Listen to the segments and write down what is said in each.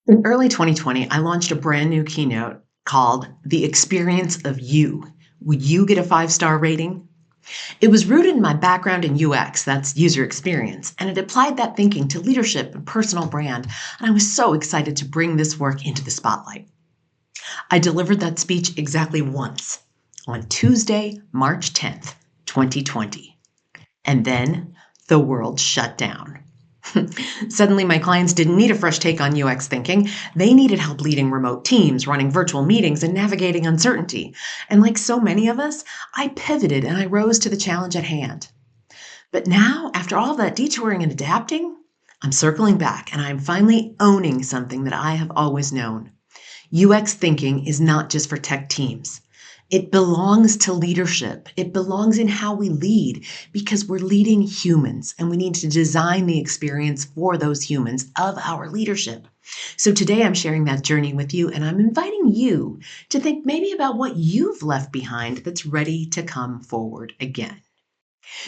In early 2020, I launched a brand new keynote called The Experience of You. Would you get a 5-star rating? It was rooted in my background in UX, that's user experience, and it applied that thinking to leadership and personal brand. And I was so excited to bring this work into the spotlight. I delivered that speech exactly once on Tuesday, March 10th, 2020. And then the world shut down. Suddenly, my clients didn't need a fresh take on UX thinking. They needed help leading remote teams, running virtual meetings, and navigating uncertainty. And like so many of us, I pivoted and I rose to the challenge at hand. But now, after all that detouring and adapting, I'm circling back and I'm finally owning something that I have always known. UX thinking is not just for tech teams. It belongs to leadership. It belongs in how we lead because we're leading humans and we need to design the experience for those humans of our leadership. So today I'm sharing that journey with you and I'm inviting you to think maybe about what you've left behind that's ready to come forward again.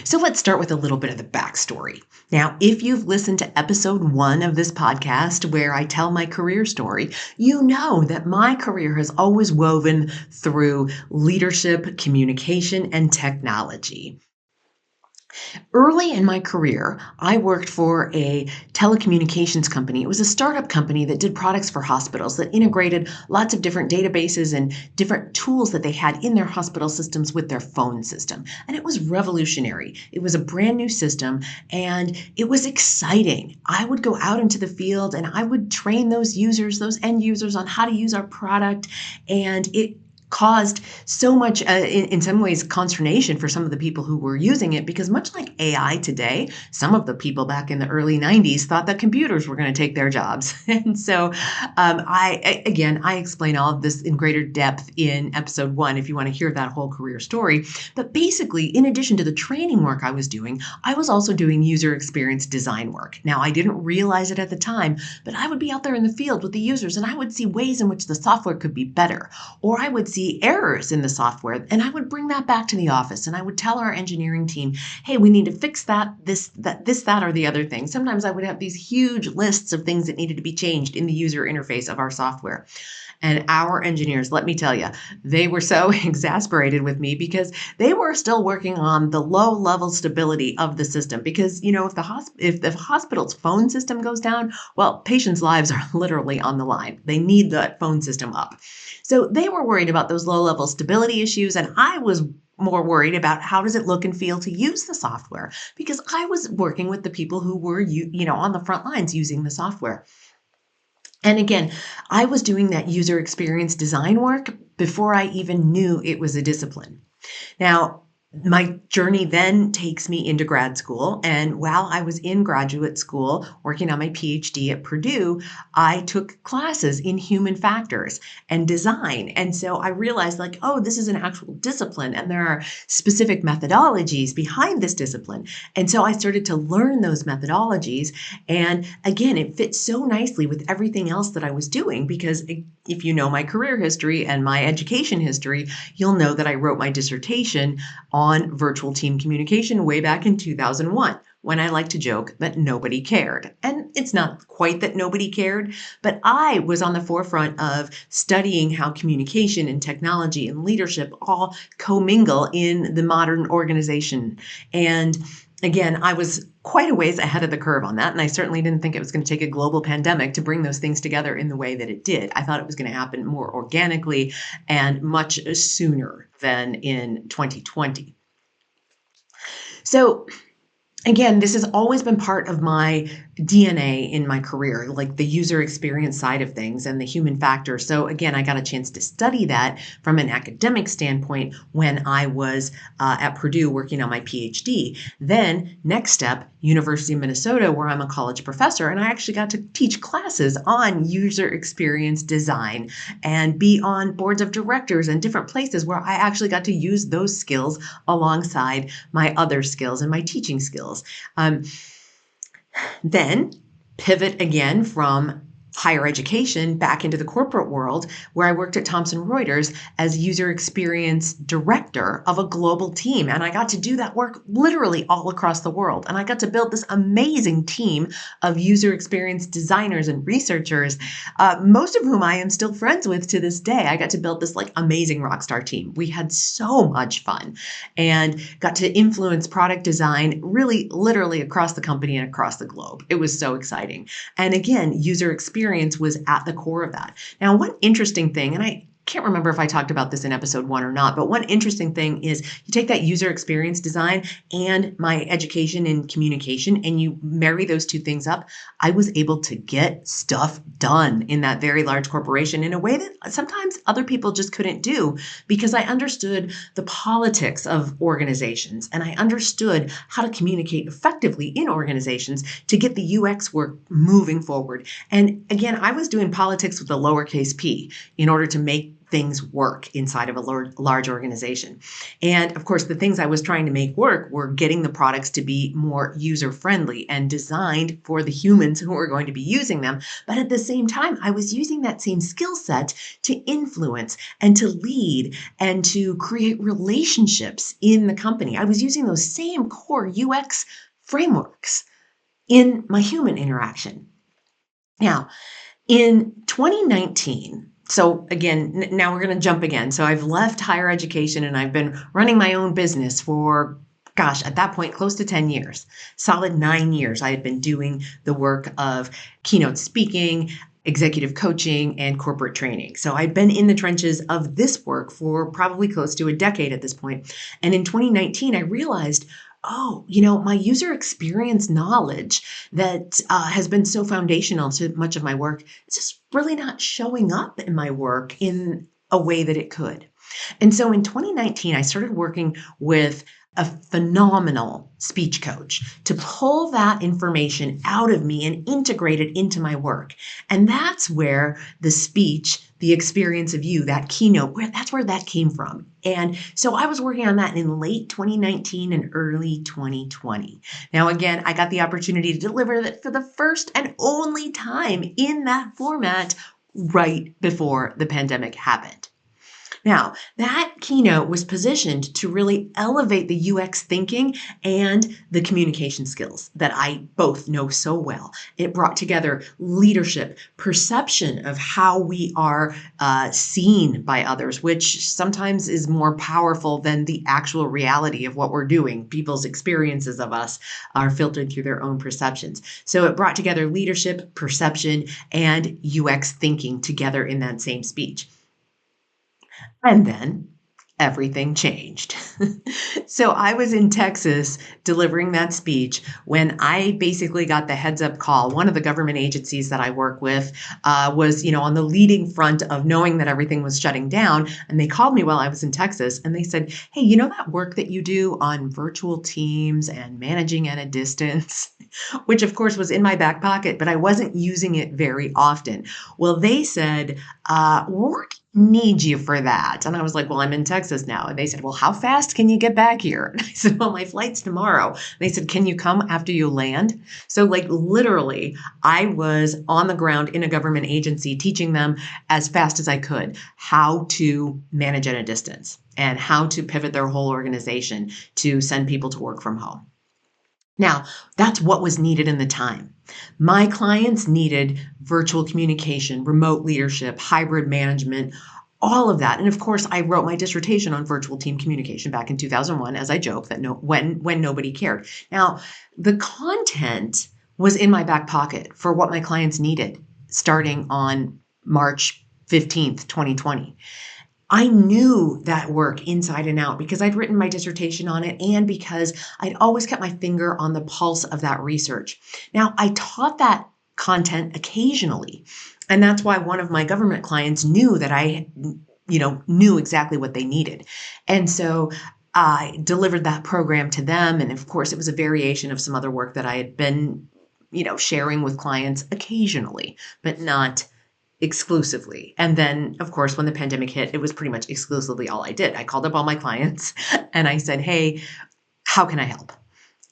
So let's start with a little bit of the backstory. Now, if you've listened to episode 1 of this podcast where I tell my career story, you know that my career has always woven through leadership, communication, and technology. Early in my career, I worked for a telecommunications company. It was a startup company that did products for hospitals that integrated lots of different databases and different tools that they had in their hospital systems with their phone system. And it was revolutionary. It was a brand new system and it was exciting. I would go out into the field and I would train those users, those end users on how to use our product. And it caused so much, in some ways, consternation for some of the people who were using it, because much like AI today, some of the people back in the early 90s thought that computers were going to take their jobs. And so I explain all of this in greater depth in episode 1 if you want to hear that whole career story. But basically, in addition to the training work I was doing, I was also doing user experience design work. Now, I didn't realize it at the time, but I would be out there in the field with the users and I would see ways in which the software could be better, or I would see errors in the software and I would bring that back to the office and I would tell our engineering team, hey, we need to fix that, that, or the other thing. Sometimes I would have these huge lists of things that needed to be changed in the user interface of our software. And our engineers, let me tell you, they were so exasperated with me because they were still working on the low level stability of the system. Because, if the hospital's phone system goes down, well, patients' lives are literally on the line. They need that phone system up. So they were worried about those low level stability issues. And I was more worried about how does it look and feel to use the software, because I was working with the people who were, on the front lines using the software. And again, I was doing that user experience design work before I even knew it was a discipline. Now, my journey then takes me into grad school. And while I was in graduate school working on my PhD at Purdue, I took classes in human factors and design. And so I realized this is an actual discipline and there are specific methodologies behind this discipline. And so I started to learn those methodologies. And again, it fits so nicely with everything else that I was doing, because if you know my career history and my education history, you'll know that I wrote my dissertation on virtual team communication way back in 2001, when I like to joke that nobody cared. And it's not quite that nobody cared, but I was on the forefront of studying how communication and technology and leadership all commingle in the modern organization. And again, I was quite a ways ahead of the curve on that. And I certainly didn't think it was going to take a global pandemic to bring those things together in the way that it did. I thought it was going to happen more organically and much sooner than in 2020. So again, this has always been part of my DNA in my career, like the user experience side of things and the human factor. So again, I got a chance to study that from an academic standpoint when I was at Purdue working on my PhD. Then next step, University of Minnesota, where I'm a college professor, and I actually got to teach classes on user experience design and be on boards of directors and different places where I actually got to use those skills alongside my other skills and my teaching skills. Then pivot again from higher education back into the corporate world, where I worked at Thomson Reuters as user experience director of a global team. And I got to do that work literally all across the world. And I got to build this amazing team of user experience designers and researchers, most of whom I am still friends with to this day. I got to build this like amazing rock star team. We had so much fun and got to influence product design really literally across the company and across the globe. It was so exciting. And again, user experience was at the core of that. Now, one interesting thing, and I can't remember if I talked about this in episode 1 or not, but one interesting thing is you take that user experience design and my education in communication and you marry those two things up. I was able to get stuff done in that very large corporation in a way that sometimes other people just couldn't do, because I understood the politics of organizations and I understood how to communicate effectively in organizations to get the UX work moving forward. And again, I was doing politics with a lowercase p in order to make things work inside of a large organization. And of course, the things I was trying to make work were getting the products to be more user-friendly and designed for the humans who are going to be using them. But at the same time, I was using that same skill set to influence and to lead and to create relationships in the company. I was using those same core UX frameworks in my human interaction. Now, in 2019, so again, now we're going to jump again. So I've left higher education and I've been running my own business for, gosh, at that point, close to 10 years, solid 9 years. I had been doing the work of keynote speaking, executive coaching, and corporate training. So I'd been in the trenches of this work for probably close to a decade at this point. And in 2019, I realized, oh, my user experience knowledge that has been so foundational to much of my work is just really not showing up in my work in a way that it could. And so in 2019, I started working with a phenomenal speech coach to pull that information out of me and integrate it into my work. And that's where the speech, the experience of you, that keynote, that's where that came from. And so I was working on that in late 2019 and early 2020. Now, again, I got the opportunity to deliver that for the first and only time in that format right before the pandemic happened. Now, that keynote was positioned to really elevate the UX thinking and the communication skills that I both know so well. It brought together leadership, perception of how we are seen by others, which sometimes is more powerful than the actual reality of what we're doing. People's experiences of us are filtered through their own perceptions. So it brought together leadership, perception, and UX thinking together in that same speech. And then everything changed. So I was in Texas delivering that speech when I basically got the heads up call. One of the government agencies that I work with was, on the leading front of knowing that everything was shutting down. And they called me while I was in Texas and they said, hey, that work that you do on virtual teams and managing at a distance, which of course was in my back pocket, but I wasn't using it very often. Well, they said, we're need you for that. And I was like, well, I'm in Texas now. And they said, well, how fast can you get back here? And I said, well, my flight's tomorrow. And they said, can you come after you land? So literally, I was on the ground in a government agency teaching them as fast as I could how to manage at a distance and how to pivot their whole organization to send people to work from home. Now, that's what was needed in the time. My clients needed virtual communication, remote leadership, hybrid management, all of that. And of course, I wrote my dissertation on virtual team communication back in 2001, as I joke, that when nobody cared. Now, the content was in my back pocket for what my clients needed starting on March 15th, 2020. I knew that work inside and out because I'd written my dissertation on it and because I'd always kept my finger on the pulse of that research. Now, I taught that content occasionally, and that's why one of my government clients knew that I, knew exactly what they needed. And so I delivered that program to them. And of course, it was a variation of some other work that I had been, sharing with clients occasionally, but not exclusively. And then, of course, when the pandemic hit, it was pretty much exclusively all I did. I called up all my clients and I said, hey, how can I help?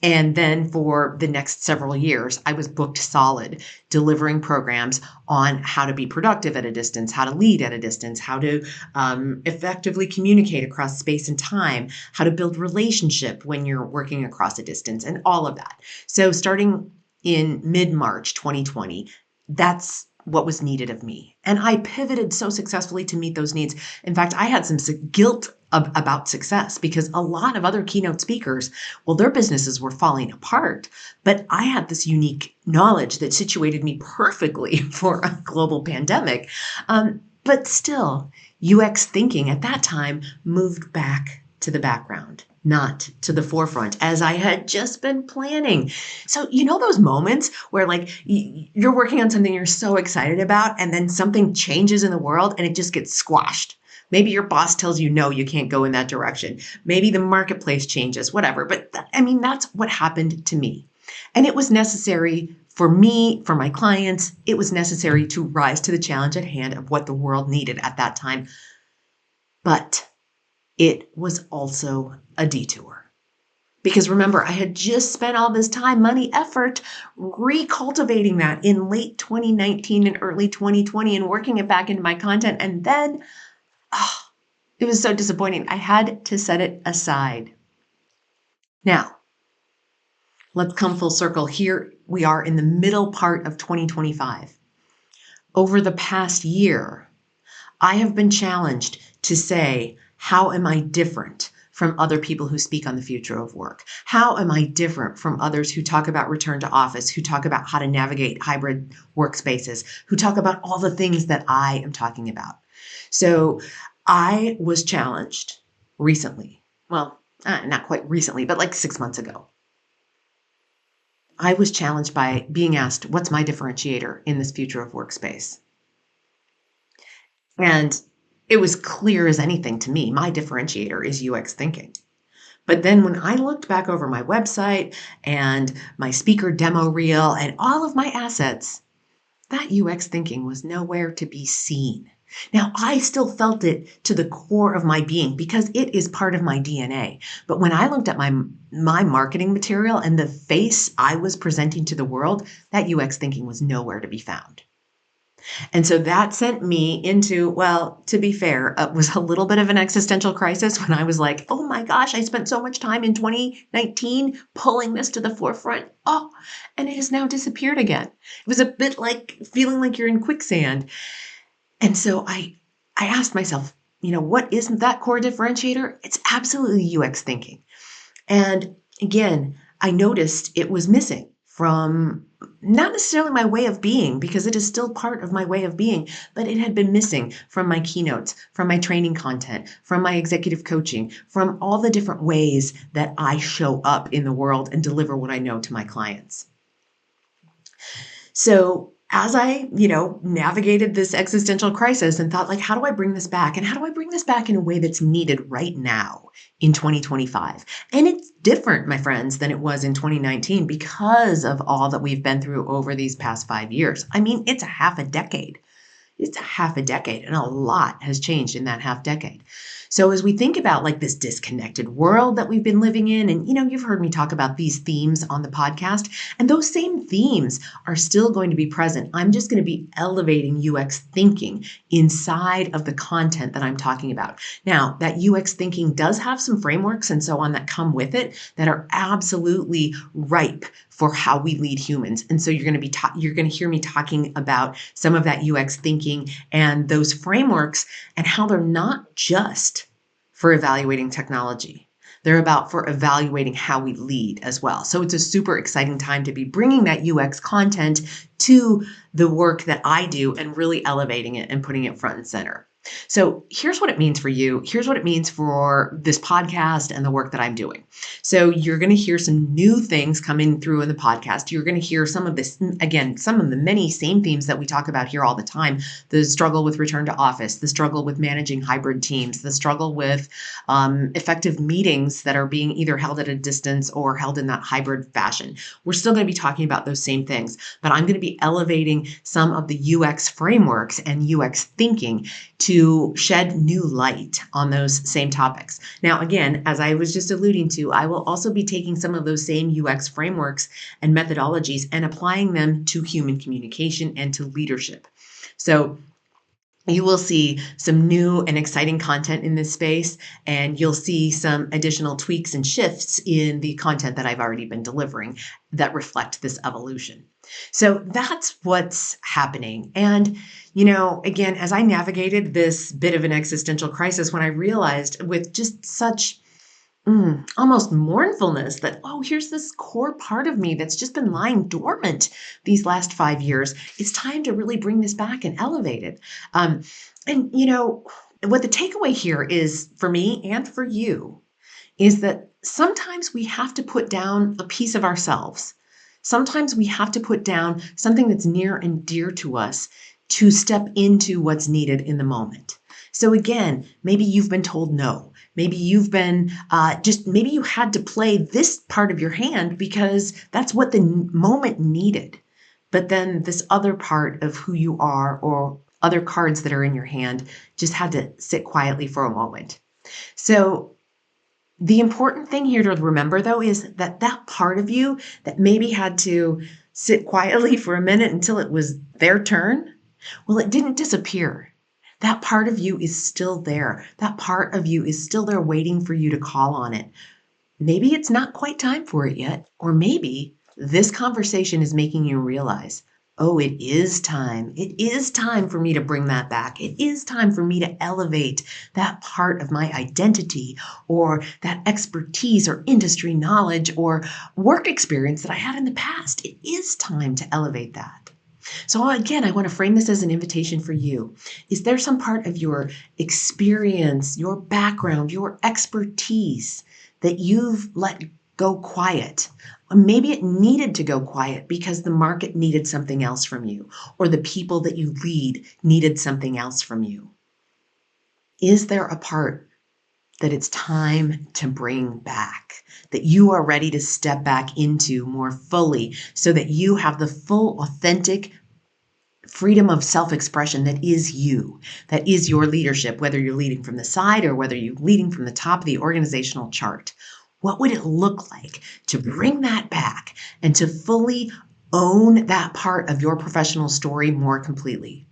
And then for the next several years, I was booked solid, delivering programs on how to be productive at a distance, how to lead at a distance, how to effectively communicate across space and time, how to build relationship when you're working across a distance, and all of that. So starting in mid-March 2020, that's what was needed of me. And I pivoted so successfully to meet those needs. In fact, I had some guilt about success because a lot of other keynote speakers, well, their businesses were falling apart. But I had this unique knowledge that situated me perfectly for a global pandemic. But still, UX thinking at that time moved back to the background, not to the forefront, as I had just been planning. So, you know, those moments where like you're working on something you're so excited about, and then something changes in the world and it just gets squashed. Maybe your boss tells you, no, you can't go in that direction. Maybe the marketplace changes, whatever. But that's what happened to me. And it was necessary for me, for my clients, it was necessary to rise to the challenge at hand of what the world needed at that time. But it was also a detour. Because remember, I had just spent all this time, money, effort, recultivating that in late 2019 and early 2020 and working it back into my content. And then, it was so disappointing. I had to set it aside. Now, let's come full circle. Here we are in the middle part of 2025. Over the past year, I have been challenged to say, how am I different from other people who speak on the future of work? How am I different from others who talk about return to office, who talk about how to navigate hybrid workspaces, who talk about all the things that I am talking about? So I was challenged recently. Well, not quite recently, but like 6 months ago. I was challenged by being asked, what's my differentiator in this future of workspace? And it was clear as anything to me, my differentiator is UX thinking. But then when I looked back over my website and my speaker demo reel and all of my assets, that UX thinking was nowhere to be seen. Now, I still felt it to the core of my being because it is part of my DNA. But when I looked at my marketing material and the face I was presenting to the world, that UX thinking was nowhere to be found. And so that sent me into, well, to be fair, it was a little bit of an existential crisis when I was like, oh my gosh, I spent so much time in 2019 pulling this to the forefront. Oh, and it has now disappeared again. It was a bit like feeling like you're in quicksand. And so I asked myself, what isn't that core differentiator? It's absolutely UX thinking. And again, I noticed it was missing from not necessarily my way of being, because it is still part of my way of being, but it had been missing from my keynotes, from my training content, from my executive coaching, from all the different ways that I show up in the world and deliver what I know to my clients. So as I, navigated this existential crisis and thought, like, how do I bring this back? And how do I bring this back in a way that's needed right now in 2025? And it's different, my friends, than it was in 2019 because of all that we've been through over these past 5 years. I mean, it's a half a decade. It's a half a decade, and a lot has changed in that half decade. So as we think about like this disconnected world that we've been living in, and you've heard me talk about these themes on the podcast, and those same themes are still going to be present. I'm just going to be elevating UX thinking inside of the content that I'm talking about. Now, that UX thinking does have some frameworks and so on that come with it that are absolutely ripe for how we lead humans. And so you're going to hear me talking about some of that UX thinking and those frameworks and how they're not just for evaluating technology. They're about for evaluating how we lead as well. So it's a super exciting time to be bringing that UX content to the work that I do and really elevating it and putting it front and center. So here's what it means for you. Here's what it means for this podcast and the work that I'm doing. So you're going to hear some new things coming through in the podcast. You're going to hear some of this, again, some of the many same themes that we talk about here all the time. The struggle with return to office, the struggle with managing hybrid teams, the struggle with effective meetings that are being either held at a distance or held in that hybrid fashion. We're still going to be talking about those same things, but I'm going to be elevating some of the UX frameworks and UX thinking to to shed new light on those same topics. Now, again, as I was just alluding to, I will also be taking some of those same UX frameworks and methodologies and applying them to human communication and to leadership. So you will see some new and exciting content in this space, and you'll see some additional tweaks and shifts in the content that I've already been delivering that reflect this evolution. So that's what's happening. And, again, as I navigated this bit of an existential crisis, when I realized with just such almost mournfulness that, here's this core part of me that's just been lying dormant these last 5 years. It's time to really bring this back and elevate it. What the takeaway here is for me and for you is that sometimes we have to put down a piece of ourselves. Sometimes we have to put down something that's near and dear to us to step into what's needed in the moment. So again, maybe you've been told no. Maybe you've been maybe you had to play this part of your hand because that's what the moment needed. But then this other part of who you are or other cards that are in your hand just had to sit quietly for a moment. So the important thing here to remember, though, is that part of you that maybe had to sit quietly for a minute until it was their turn, well, it didn't disappear. That part of you is still there. That part of you is still there waiting for you to call on it. Maybe it's not quite time for it yet, or maybe this conversation is making you realize, it is time. It is time for me to bring that back. It is time for me to elevate that part of my identity or that expertise or industry knowledge or work experience that I had in the past. It is time to elevate that. So again, I want to frame this as an invitation for you. Is there some part of your experience, your background, your expertise that you've let go quiet? Or maybe it needed to go quiet because the market needed something else from you, or the people that you lead needed something else from you. Is there a part that it's time to bring back, that you are ready to step back into more fully so that you have the full, authentic freedom of self-expression that is you, that is your leadership, whether you're leading from the side or whether you're leading from the top of the organizational chart? What would it look like to bring that back and to fully own that part of your professional story more completely?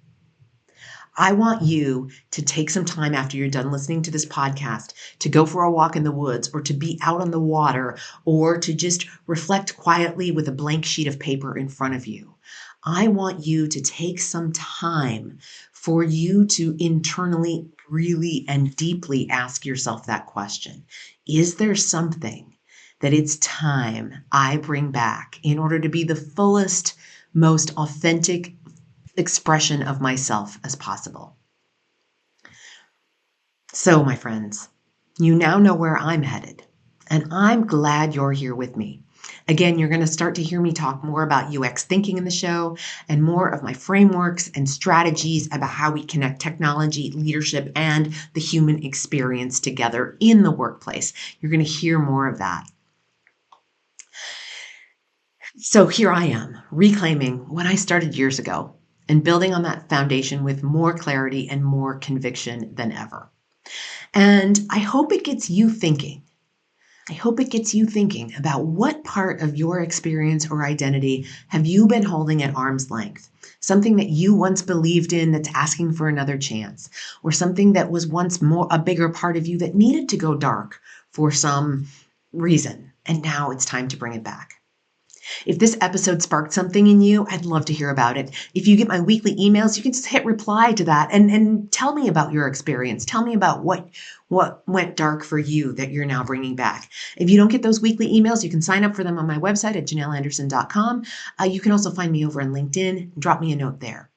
I want you to take some time after you're done listening to this podcast to go for a walk in the woods or to be out on the water or to just reflect quietly with a blank sheet of paper in front of you. I want you to take some time for you to internally, really, and deeply ask yourself that question. Is there something that it's time I bring back in order to be the fullest, most authentic expression of myself as possible? So, my friends, you now know where I'm headed, and I'm glad you're here with me. Again, you're going to start to hear me talk more about UX thinking in the show and more of my frameworks and strategies about how we connect technology, leadership, and the human experience together in the workplace. You're going to hear more of that. So here I am, reclaiming what I started years ago and building on that foundation with more clarity and more conviction than ever. And I hope it gets you thinking. I hope it gets you thinking about what part of your experience or identity have you been holding at arm's length? Something that you once believed in that's asking for another chance, or something that was once a bigger part of you that needed to go dark for some reason, and now it's time to bring it back. If this episode sparked something in you, I'd love to hear about it. If you get my weekly emails, you can just hit reply to that and tell me about your experience. Tell me about what went dark for you that you're now bringing back. If you don't get those weekly emails, you can sign up for them on my website at janelanderson.com. You can also find me over on LinkedIn. Drop me a note there.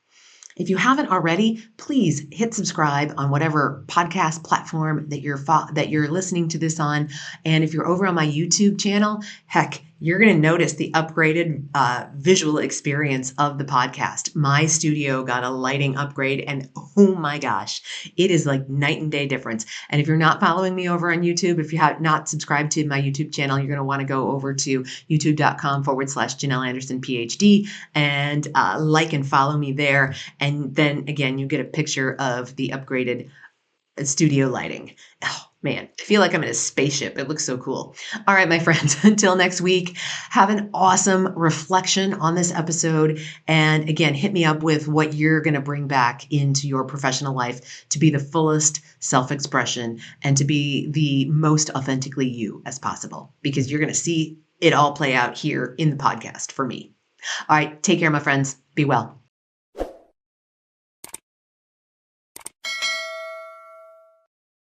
If you haven't already, please hit subscribe on whatever podcast platform that you're listening to this on. And if you're over on my YouTube channel, heck, you're going to notice the upgraded visual experience of the podcast. My studio got a lighting upgrade, and Oh my gosh, it is like night and day difference. And if you're not following me over on YouTube, if you have not subscribed to my YouTube channel, you're going to want to go over to youtube.com/Janel Anderson PhD and like and follow me there. And then again, you get a picture of the upgraded studio lighting. Oh man, I feel like I'm in a spaceship. It looks so cool. All right, my friends, until next week, have an awesome reflection on this episode. And again, hit me up with what you're going to bring back into your professional life to be the fullest self-expression and to be the most authentically you as possible, because you're going to see it all play out here in the podcast for me. All right, take care, my friends. Be well.